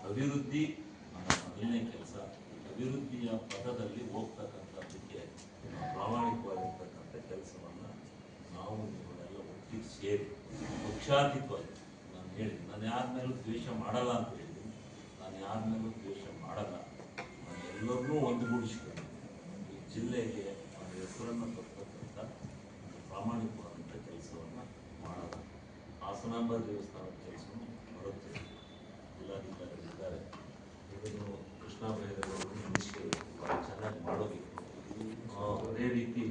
ಅಭಿವೃದ್ಧಿ ನಮ್ಮ ಮೊದಲನೇ ಕೆಲಸ. ಅಭಿವೃದ್ಧಿಯ ಪಥದಲ್ಲಿ ಹೋಗ್ತಕ್ಕಂಥದ್ದಕ್ಕೆ ಪ್ರಾಮಾಣಿಕವಾಗಿರ್ತಕ್ಕಂಥ ಕೆಲಸವನ್ನು ನಾವು ನೀವೆಲ್ಲ ಒಟ್ಟಿಗೆ ಸೇರಿ ಪಕ್ಷಾತೀತವಾಗಿ ನಾನು ಹೇಳಿದ್ದೀನಿ. ನಾನು ಯಾರ ಮೇಲೂ ದ್ವೇಷ ಮಾಡಲ್ಲ ಅಂತ ಹೇಳಿದ್ದೀನಿ. ನಾನು ಯಾರ ಮೇಲೂ ದ್ವೇಷ ಮಾಡಲ್ಲ. ನಾನು ಎಲ್ಲರನ್ನೂ ಒಂದುಗೂಡಿಸ್ಕೊಂಡು ಈ ಜಿಲ್ಲೆಗೆ ಒಂದು ಹೆಸರನ್ನು ತರ್ತಕ್ಕಂಥ ಪ್ರಾಮಾಣಿಕವಾದಂಥ ಕೆಲಸವನ್ನು ಮಾಡೋಣ. ಹಾಸನಾಂಬ ದೇವಸ್ಥಾನದ ಕೆಲಸವನ್ನು ಬರುತ್ತೆ, ಜಿಲ್ಲಾಧಿಕಾರಿಗಳಿದ್ದಾರೆ. ಇದನ್ನು ಕೃಷ್ಣ ಬೈರೇಗೌಡರು ನಿಲ್ಲಿಸಬೇಕು, ಭಾಳ ಚೆನ್ನಾಗಿ ಮಾಡೋಬೇಕು. ಅದೇ ರೀತಿ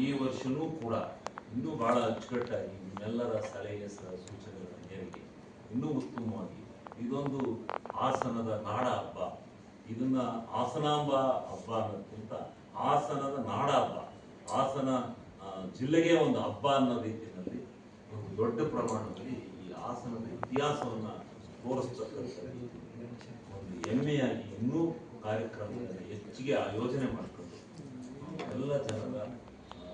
ಈ ವರ್ಷವೂ ಕೂಡ ಇನ್ನೂ ಭಾಳ ಅಚ್ಚುಕಟ್ಟಾಗಿ ನಿಮ್ಮೆಲ್ಲರ ಸಲಹೆ ಸೂಚನೆಗಳ ಮೇರೆಗೆ ಇನ್ನೂ ಉತ್ತಮವಾಗಿ ಇದೊಂದು ಹಾಸನದ ನಾಡ ಹಬ್ಬ. ಇದನ್ನ ಹಾಸನಾಂಬ ಹಬ್ಬ ಅನ್ನೋದಕ್ಕಿಂತ ಹಾಸನದ ನಾಡ ಹಬ್ಬ, ಹಾಸನ ಜಿಲ್ಲೆಗೆ ಒಂದು ಹಬ್ಬ ಅನ್ನೋ ರೀತಿಯಲ್ಲಿ ಒಂದು ದೊಡ್ಡ ಪ್ರಮಾಣದಲ್ಲಿ ಈ ಹಾಸನದ ಇತಿಹಾಸವನ್ನು ತೋರಿಸ್ತಕ್ಕಂಥ ಒಂದು ಹೆಮ್ಮೆಯಾಗಿ ಇನ್ನೂ ಕಾರ್ಯಕ್ರಮಗಳನ್ನು ಹೆಚ್ಚಿಗೆ ಆಯೋಜನೆ ಮಾಡಿಕೊಂಡು ಎಲ್ಲ ಜನರ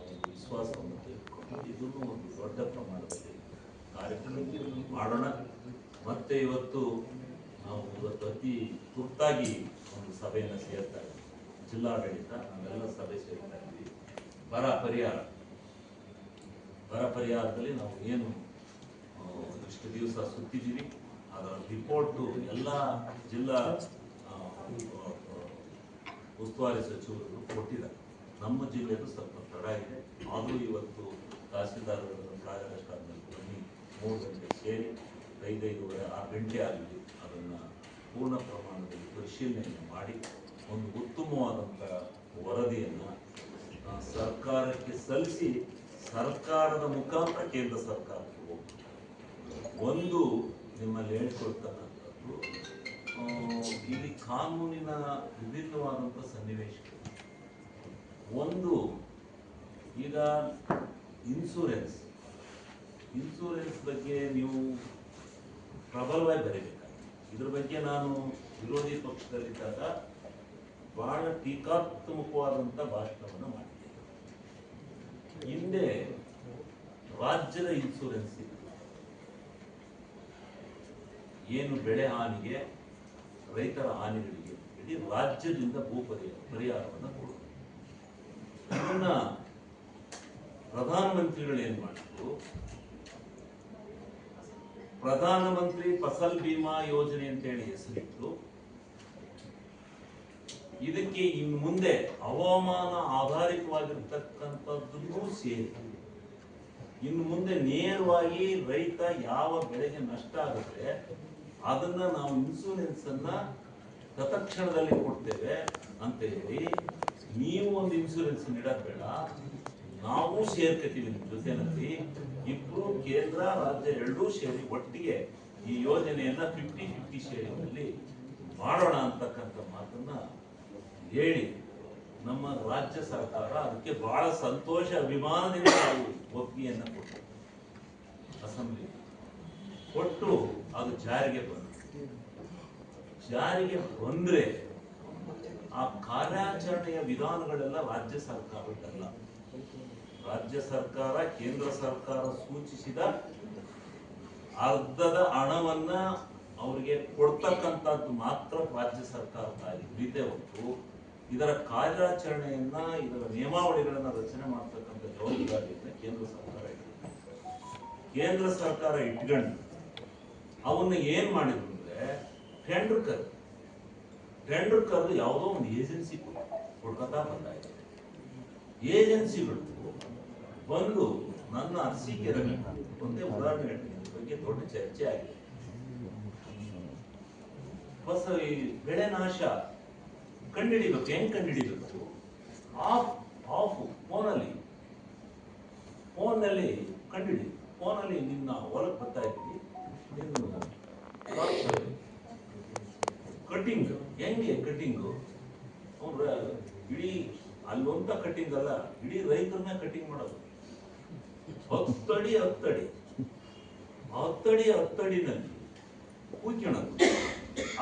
ಒಂದು ವಿಶ್ವಾಸವನ್ನು ತೆಗೆದುಕೊಂಡು ಇದನ್ನು ಒಂದು ದೊಡ್ಡ ಪ್ರಮಾಣದಲ್ಲಿ ಕಾರ್ಯಕ್ರಮವನ್ನು ಮಾಡೋಣ. ಮತ್ತೆ ಇವತ್ತು ಅತಿ ತುರ್ತಾಗಿ ಒಂದು ಸಭೆಯನ್ನು ಸೇರ್ತಾ ಇದ್ದೀವಿ. ಜಿಲ್ಲಾಡಳಿತ ನಾವೆಲ್ಲ ಸಭೆ ಸೇರ್ತಾ ಇದ್ದೀವಿ. ಬರ ಪರಿಹಾರದಲ್ಲಿ ನಾವು ಏನು ಇಷ್ಟು ದಿವಸ ಸುತ್ತಿದ್ದೀವಿ ಅದರ ರಿಪೋರ್ಟು ಎಲ್ಲ ಜಿಲ್ಲಾ ಉಸ್ತುವಾರಿ ಸಚಿವರು ಕೊಟ್ಟಿದ್ದಾರೆ. ನಮ್ಮ ಜಿಲ್ಲೆದು ಸ್ವಲ್ಪ ತಡ ಇದೆ. ಆದರೂ ಇವತ್ತು ತಹಸೀಲ್ದಾರರ ಕಾರ್ಯದರ್ಶಿ ಬನ್ನಿ 3 ಗಂಟೆ ಸೇರಿ 5-5:30 6 ಗಂಟೆ ಆಗಿದೆ. ಅದನ್ನು ಪೂರ್ಣ ಪ್ರಮಾಣದಲ್ಲಿ ಪರಿಶೀಲನೆಯನ್ನು ಮಾಡಿ ಒಂದು ಉತ್ತಮವಾದಂಥ ವರದಿಯನ್ನು ಸರ್ಕಾರಕ್ಕೆ ಸಲ್ಲಿಸಿ ಸರ್ಕಾರದ ಮುಖಾಂತರ ಕೇಂದ್ರ ಸರ್ಕಾರಕ್ಕೆ ಹೋಗ್ತದೆ. ಒಂದು ನಿಮ್ಮಲ್ಲಿ ಹೇಳ್ಕೊಳ್ತಕ್ಕಂಥದ್ದು, ಇಲ್ಲಿ ಕಾನೂನಿನ ವಿಭಿನ್ನವಾದಂಥ ಸನ್ನಿವೇಶಗಳು. ಒಂದು, ಈಗ ಇನ್ಶೂರೆನ್ಸ್ ಬಗ್ಗೆ ನೀವು ಪ್ರಬಲವಾಗಿ ಬರೀಬೇಕಾಗುತ್ತೆ. ಇದ್ರ ಬಗ್ಗೆ ನಾನು ವಿರೋಧಿ ಪಕ್ಷದಲ್ಲಿದ್ದಾಗ ಬಹಳ ಟೀಕಾತ್ಮಕವಾದಂಥ ಭಾಷಣವನ್ನು ಮಾಡಿದ್ದೇನೆ. ಹಿಂದೆ ರಾಜ್ಯದ ಇನ್ಶೂರೆನ್ಸ್ ಇತ್ತು. ಏನು ಬೆಳೆ ಹಾನಿಗೆ, ರೈತರ ಹಾನಿಗಳಿಗೆ ಇಡೀ ರಾಜ್ಯದಿಂದ ಪರಿಹಾರವನ್ನು ಕೊಡೋದು. ಇದನ್ನ ಪ್ರಧಾನಮಂತ್ರಿಗಳು ಏನು ಮಾಡಿದ್ರು, ಪ್ರಧಾನಮಂತ್ರಿ ಫಸಲ್ ಬಿಮಾ ಯೋಜನೆ ಅಂತೇಳಿ ಹೆಸರಿಟ್ಟು ಇದಕ್ಕೆ ಇನ್ನು ಮುಂದೆ ಹವಾಮಾನ ಆಧಾರಿತವಾಗಿರ್ತಕ್ಕಂಥದ್ದನ್ನು ಸೇರಿ ಇನ್ನು ಮುಂದೆ ನೇರವಾಗಿ ರೈತ ಯಾವ ಬೆಳೆಗೆ ನಷ್ಟ ಆಗುತ್ತೆ ಅದನ್ನ ನಾವು ಇನ್ಶೂರೆನ್ಸ್ ಅನ್ನ ತತ್ಕ್ಷಣದಲ್ಲಿ ಕೊಡ್ತೇವೆ ಅಂತ ಹೇಳಿ, ನೀವು ಒಂದು ಇನ್ಶೂರೆನ್ಸ್ ನೀಡೋದು ಬೇಡ, ನಾವು ಸೇರ್ಕತೀವಿ ನಿಮ್ಮ ಜೊತೆನಲ್ಲಿ. ಇಬ್ರು ಕೇಂದ್ರ ರಾಜ್ಯ ಎರಡೂ ಸೇರಿ ಒಟ್ಟಿಗೆ ಈ ಯೋಜನೆಯನ್ನ 50-50 ಶೇರಿನಲ್ಲಿ ಮಾಡೋಣ ಅಂತಕ್ಕಂಥ ಮಾತನ್ನ ಹೇಳಿ ನಮ್ಮ ರಾಜ್ಯ ಸರ್ಕಾರ ಅದಕ್ಕೆ ಬಹಳ ಸಂತೋಷ ಅಭಿಮಾನದಿಂದ ನಾವು ಒಪ್ಪಿಗೆಯನ್ನು ಕೊಟ್ಟು ಅಸೆಂಬ್ಲಿ ಕೊಟ್ಟು ಅದು ಜಾರಿಗೆ ಬಂದ್ರೆ ಆ ಕಾರ್ಯಾಚರಣೆಯ ವಿಧಾನಗಳೆಲ್ಲ ರಾಜ್ಯ ಸರ್ಕಾರದ್ದಲ್ಲ. ರಾಜ್ಯ ಸರ್ಕಾರ ಕೇಂದ್ರ ಸರ್ಕಾರ ಸೂಚಿಸಿದ ಅರ್ಧದ ಹಣವನ್ನ ಅವರಿಗೆ ಕೊಡ್ತಕ್ಕಂಥದ್ದು ಮಾತ್ರ ರಾಜ್ಯ ಸರ್ಕಾರದಾಗಿದೆ ಹೊರತು ಇದರ ಕಾರ್ಯಾಚರಣೆಯನ್ನ, ಇದರ ನಿಯಮಾವಳಿಗಳನ್ನ ರಚನೆ ಮಾಡ್ತಕ್ಕಂಥ ಜವಾಬ್ದಾರಿಯನ್ನ ಕೇಂದ್ರ ಸರ್ಕಾರ ಇಟ್ಕೊಂಡು ಅವನ್ನ ಏನ್ ಮಾಡಿದ್ರು ಅಂದ್ರೆ ಟೆಂಡರ್ ಕರೆದು ಯಾವುದೋ ಒಂದು ಏಜೆನ್ಸಿ ಕೊಡ್ಕೊತಾ ಬಂದಾಗಿದೆ. ಏಜೆನ್ಸಿಗಳು ಬಂದು ನನ್ನ ಅರಸಿಕೆ ರವಿ ಒಂದೇ ಉದಾಹರಣೆ ಹೇಳ್ತೀನಿ, ಅದ್ರ ಬಗ್ಗೆ ದೊಡ್ಡ ಚರ್ಚೆ ಆಗಿದೆ. ಈ ಬೆಳೆ ನಾಶ ಕಂಡುಹಿಡಿಬೇಕು. ಹೆಂಗ್ ಕಂಡುಹಿಡಿಬೇಕು? ಫೋನಲ್ಲಿ ಕಂಡುಹಿಡಿ. ಫೋನಲ್ಲಿ ನಿನ್ನ ಹೊಲಕ್ಕೆ ಬರ್ತಾ ಇದ್ವಿ, ಕಟ್ಟಿಂಗ್ ಹೆಂಗೆ ಕಟ್ಟಿಂಗು ಇಡೀ ಅಲ್ಲೊಂತ ಕಟ್ಟಿಂಗ್ ಅಲ್ಲ, ಇಡೀ ರೈತರನ್ನ ಕಟ್ಟಿಂಗ್ ಮಾಡೋದು. 10 ಅಡಿ ಕೂಯ್ಕೊಳ್ಳೋದು,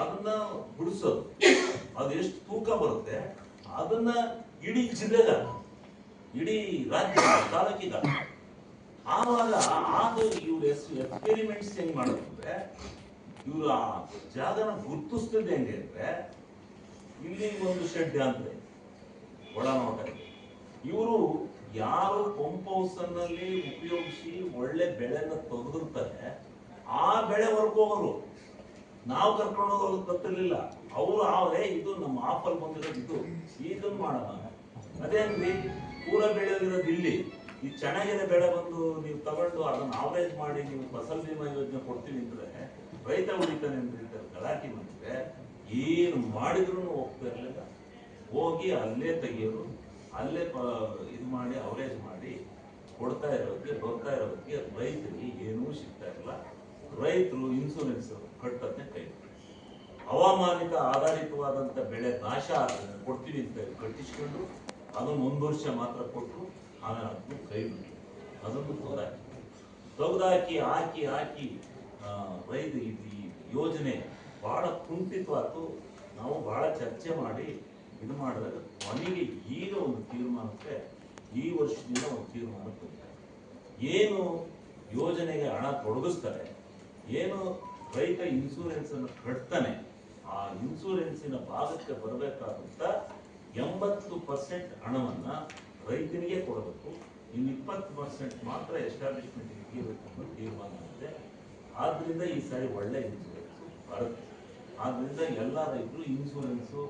ಅದನ್ನ ಬಿಡಿಸೋದು, ಅದು ಎಷ್ಟು ತೂಕ ಬರುತ್ತೆ ಅದನ್ನ ಇಡೀ ಜಿಲ್ಲೆಗ, ಇಡೀ ರಾಜ್ಯ ತಾಲೂಕಿಗ. ಆವಾಗ ಅದು ಇವ್ರು ಎಕ್ಸ್ಪೆರಿಮೆಂಟ್ಸ್ ಹೆಂಗ್ ಮಾಡೋದು ಅಂದ್ರೆ ಇವರು ಆ ಜಾಗನ ಗುರುತಿಸ್ತಿದ್ದೆ ಹೆಂಗೆ ಅಂದ್ರೆ ಇಲ್ಲಿ ಒಂದು ಶೆಡ್ ಅಂದ್ರೆ ಒಳನೋಟ. ಇವರು ಯಾರು ಪಂಪ್ ಹೌಸ್ ಅನ್ನಲ್ಲಿ ಉಪಯೋಗಿಸಿ ಒಳ್ಳೆ ಬೆಳೆನ ತೆಗೆದಿರ್ತಾರೆ ಆ ಬೆಳೆ ಹೋಗೋರು. ನಾವು ಕರ್ಕೊಂಡು ಹೋಗೋದು ಗೊತ್ತಿರ್ಲಿಲ್ಲ. ಅವರು ಆವೇ ಇದು ನಮ್ಮ ಆಫಲ್ ಬಂದಿರೋದು ಇದು ಇದನ್ನ ಮಾಡೋಣ. ಅದೇನ್ರಿ ಪೂರ ಬೆಳೆಯೋದಿರೋದು ಇಲ್ಲಿ. ಈ ಚೆನ್ನಾಗಿರೋ ಬೆಳೆ ಬಂದು ನೀವು ತಗೊಂಡು ಅದನ್ನ ಆವರೇಜ್ ಮಾಡಿ ನೀವು ಫಸಲ್ ಬಿಮಾ ಯೋಜನೆ ಕೊಡ್ತೀವಿ ಅಂದ್ರೆ ರೈತ ಉಳಿತಾನೆ ಅಂತ ಗಲಾಟೆ ಮಾಡಿದ್ರೆ ಏನು ಮಾಡಿದ್ರು ಹೋಗ್ತಾ ಇರಲಿಲ್ಲ. ಹೋಗಿ ಅಲ್ಲೇ ತೆಗಿಯೋರು, ಅಲ್ಲೇ ಇದು ಮಾಡಿ ಅವರೇಜ್ ಮಾಡಿ ಕೊಡ್ತಾ ಇರೋದಕ್ಕೆ ಬರ್ತಾ ಇರೋದಕ್ಕೆ ರೈತರಿಗೆ ಏನೂ ಸಿಗ್ತಾ ಇರಲ್ಲ. ರೈತರು ಇನ್ಸೂರೆನ್ಸ್ ಕಟ್ಟೋದನ್ನೇ ಕೈ ಹವಾಮಾನಿತ ಆಧಾರಿತವಾದಂಥ ಬೆಳೆ ನಾಶ ಕೊಡ್ತೀವಿ ಅಂತ ಕಟ್ಟಿಸ್ಕೊಂಡು ಅದನ್ನು 1 ವರ್ಷ ಮಾತ್ರ ಕೊಟ್ಟು ಆಮೇಲೆ ಅದನ್ನು ಕೈ ಬಿಟ್ಟು ಅದನ್ನು ತೆಗೆದಾಕಿ ಹಾಕಿ ರೈತ ಈ ಯೋಜನೆ ಭಾಳ ಕುಂಠಿತವಾತು. ನಾವು ಭಾಳ ಚರ್ಚೆ ಮಾಡಿ ಇದು ಮಾಡಿದಾಗ ಕೊನೆಗೆ ಈಗ ಒಂದು ತೀರ್ಮಾನಕ್ಕೆ ಈ ವರ್ಷದಿಂದ ಒಂದು ತೀರ್ಮಾನಕ್ಕೆ ಬಂದಿದೆ. ಏನು ಯೋಜನೆಗೆ ಹಣ ತೊಡಗಿಸ್ತಾರೆ, ಏನು ರೈತ ಇನ್ಸೂರೆನ್ಸ್ ಅನ್ನು ಕಟ್ತಾನೆ, ಆ ಇನ್ಸೂರೆನ್ಸಿನ ಭಾಗಕ್ಕೆ ಬರಬೇಕಾದಂತ 80% ಹಣವನ್ನ ರೈತನಿಗೆ ಕೊಡಬೇಕು. ಇನ್ನು 20% ಮಾತ್ರ ಎಸ್ಟಾಬ್ಲಿಷ್ಮೆಂಟ್ ಇರಬೇಕು ಅನ್ನೋ ತೀರ್ಮಾನ ಇದೆ. ಆದ್ರಿಂದ ಈ ಸಾರಿ ಒಳ್ಳೆ ಇನ್ಸೂರೆನ್ಸ್ ಬರುತ್ತೆ. ಆದ್ರಿಂದ ಎಲ್ಲ ರೈತರು ಇನ್ಸೂರೆನ್ಸು